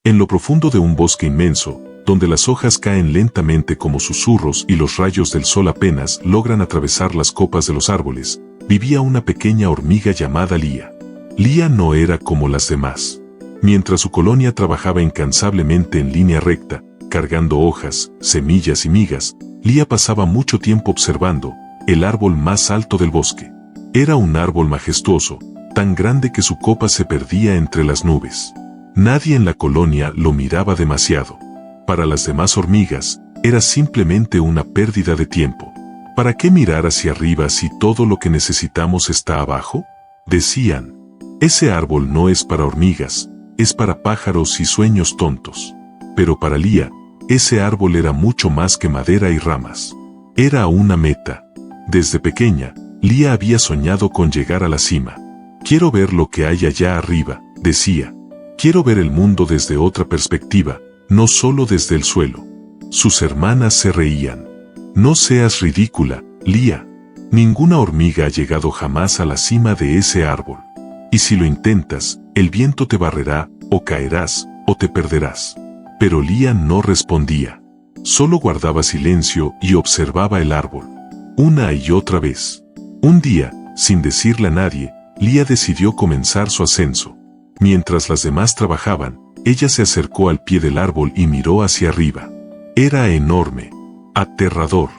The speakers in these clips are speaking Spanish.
En lo profundo de un bosque inmenso, donde las hojas caen lentamente como susurros y los rayos del sol apenas logran atravesar las copas de los árboles, vivía una pequeña hormiga llamada Lía. Lía no era como las demás. Mientras su colonia trabajaba incansablemente en línea recta, cargando hojas, semillas y migas, Lía pasaba mucho tiempo observando el árbol más alto del bosque. Era un árbol majestuoso, tan grande que su copa se perdía entre las nubes. Nadie en la colonia lo miraba demasiado. Para las demás hormigas, era simplemente una pérdida de tiempo. ¿Para qué mirar hacia arriba si todo lo que necesitamos está abajo? Decían. Ese árbol no es para hormigas, es para pájaros y sueños tontos. Pero para Lía, ese árbol era mucho más que madera y ramas. Era una meta. Desde pequeña, Lía había soñado con llegar a la cima. Quiero ver lo que hay allá arriba, decía. Quiero ver el mundo desde otra perspectiva, no solo desde el suelo. Sus hermanas se reían. No seas ridícula, Lía. Ninguna hormiga ha llegado jamás a la cima de ese árbol. Y si lo intentas, el viento te barrerá, o caerás, o te perderás. Pero Lía no respondía. Solo guardaba silencio y observaba el árbol. Una y otra vez. Un día, sin decirle a nadie, Lía decidió comenzar su ascenso. Mientras las demás trabajaban, ella se acercó al pie del árbol y miró hacia arriba. Era enorme, aterrador,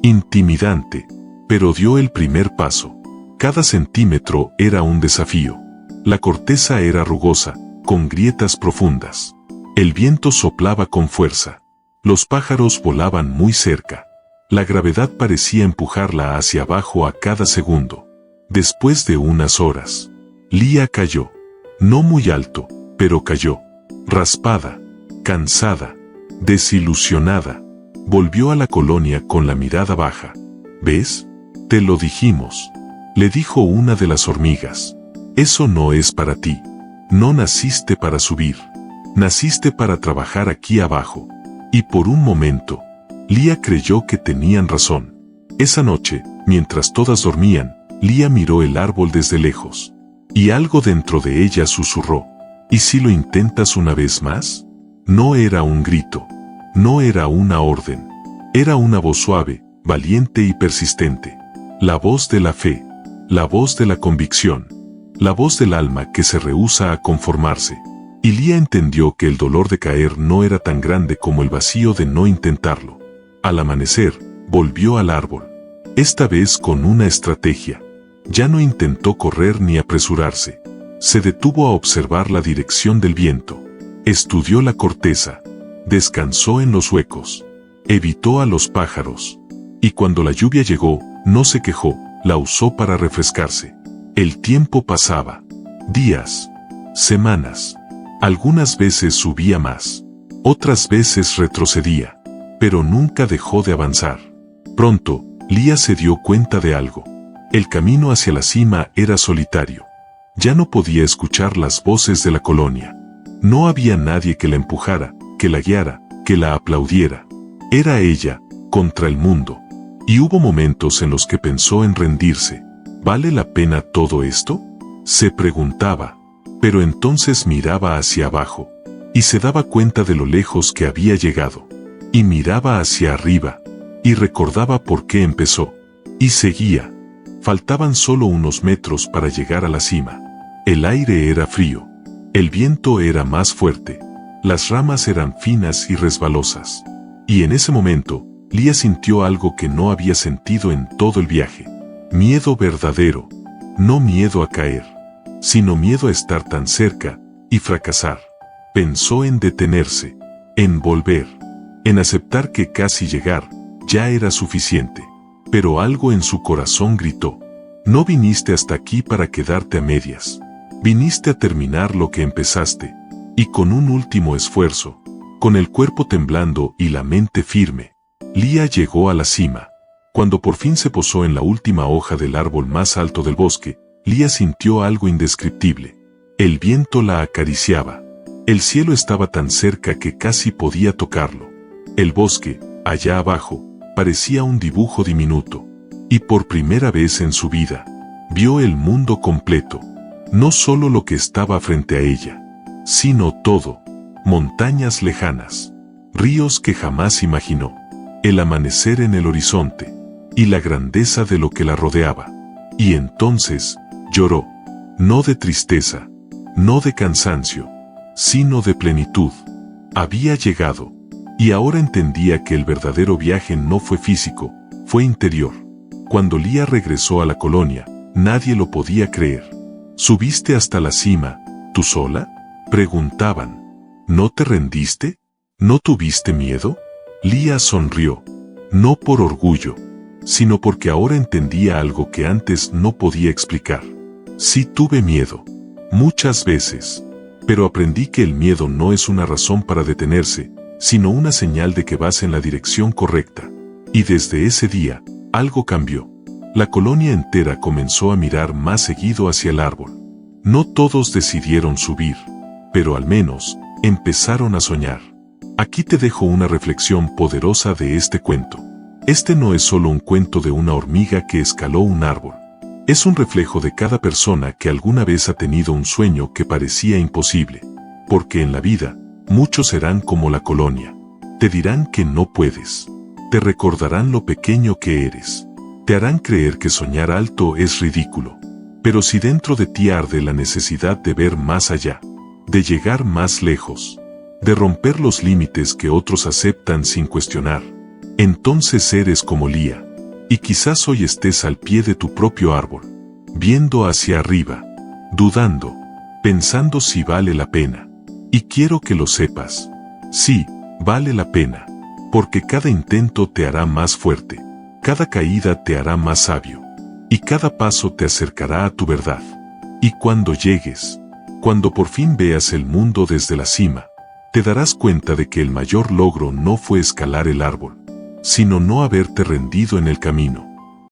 intimidante, pero dio el primer paso. Cada centímetro era un desafío. La corteza era rugosa, con grietas profundas. El viento soplaba con fuerza. Los pájaros volaban muy cerca. La gravedad parecía empujarla hacia abajo a cada segundo. Después de unas horas, Lía cayó. No muy alto, pero cayó. Raspada, cansada, desilusionada. Volvió a la colonia con la mirada baja. ¿Ves? Te lo dijimos. Le dijo una de las hormigas. Eso no es para ti. No naciste para subir. Naciste para trabajar aquí abajo. Y por un momento, Lía creyó que tenían razón. Esa noche, mientras todas dormían, Lía miró el árbol desde lejos. Y algo dentro de ella susurró. ¿Y si lo intentas una vez más? No era un grito. No era una orden. Era una voz suave, valiente y persistente. La voz de la fe. La voz de la convicción. La voz del alma que se rehúsa a conformarse. Y Lía entendió que el dolor de caer no era tan grande como el vacío de no intentarlo. Al amanecer, volvió al árbol. Esta vez con una estrategia. Ya no intentó correr ni apresurarse. Se detuvo a observar la dirección del viento. Estudió la corteza. Descansó en los huecos. Evitó a los pájaros. Y cuando la lluvia llegó, no se quejó, la usó para refrescarse. El tiempo pasaba. Días. Semanas. Algunas veces subía más. Otras veces retrocedía. Pero nunca dejó de avanzar. Pronto, Lía se dio cuenta de algo. El camino hacia la cima era solitario. Ya no podía escuchar las voces de la colonia. No había nadie que la empujara, que la guiara, que la aplaudiera. Era ella, contra el mundo. Y hubo momentos en los que pensó en rendirse. ¿Vale la pena todo esto? Se preguntaba. Pero entonces miraba hacia abajo. Y se daba cuenta de lo lejos que había llegado. Y miraba hacia arriba. Y recordaba por qué empezó. Y seguía. Faltaban solo unos metros para llegar a la cima. El aire era frío. El viento era más fuerte. Las ramas eran finas y resbalosas. Y en ese momento, Lía sintió algo que no había sentido en todo el viaje. Miedo verdadero. No miedo a caer, sino miedo a estar tan cerca y fracasar. Pensó en detenerse, en volver, en aceptar que casi llegar ya era suficiente. Pero algo en su corazón gritó. No viniste hasta aquí para quedarte a medias. Viniste a terminar lo que empezaste. Y con un último esfuerzo, con el cuerpo temblando y la mente firme, Lía llegó a la cima. Cuando por fin se posó en la última hoja del árbol más alto del bosque, Lía sintió algo indescriptible. El viento la acariciaba. El cielo estaba tan cerca que casi podía tocarlo. El bosque, allá abajo, parecía un dibujo diminuto. Y por primera vez en su vida, vio el mundo completo. No solo lo que estaba frente a ella, sino todo. montañas lejanas, ríos que jamás imaginó, el amanecer en el horizonte, y la grandeza de lo que la rodeaba. Y entonces, lloró, no de tristeza, no de cansancio, sino de plenitud. Había llegado, y ahora entendía que el verdadero viaje no fue físico, fue interior. Cuando Lía regresó a la colonia, nadie lo podía creer. ¿Subiste hasta la cima, tú sola?, preguntaban. ¿No te rendiste? ¿No tuviste miedo? Lía sonrió, no por orgullo, sino porque ahora entendía algo que antes no podía explicar. Sí tuve miedo, muchas veces, pero aprendí que el miedo no es una razón para detenerse, sino una señal de que vas en la dirección correcta. Y desde ese día, algo cambió. La colonia entera comenzó a mirar más seguido hacia el árbol. No todos decidieron subir, pero al menos, empezaron a soñar. Aquí te dejo una reflexión poderosa de este cuento. Este no es solo un cuento de una hormiga que escaló un árbol. Es un reflejo de cada persona que alguna vez ha tenido un sueño que parecía imposible. Porque en la vida, muchos serán como la colonia. Te dirán que no puedes. Te recordarán lo pequeño que eres. Te harán creer que soñar alto es ridículo. Pero si dentro de ti arde la necesidad de ver más allá, de llegar más lejos, de romper los límites que otros aceptan sin cuestionar, entonces eres como Lía. Y quizás hoy estés al pie de tu propio árbol, viendo hacia arriba, dudando, pensando si vale la pena. Y quiero que lo sepas. Sí, vale la pena, porque cada intento te hará más fuerte, cada caída te hará más sabio, y cada paso te acercará a tu verdad. Y cuando llegues, cuando por fin veas el mundo desde la cima, te darás cuenta de que el mayor logro no fue escalar el árbol, sino no haberte rendido en el camino.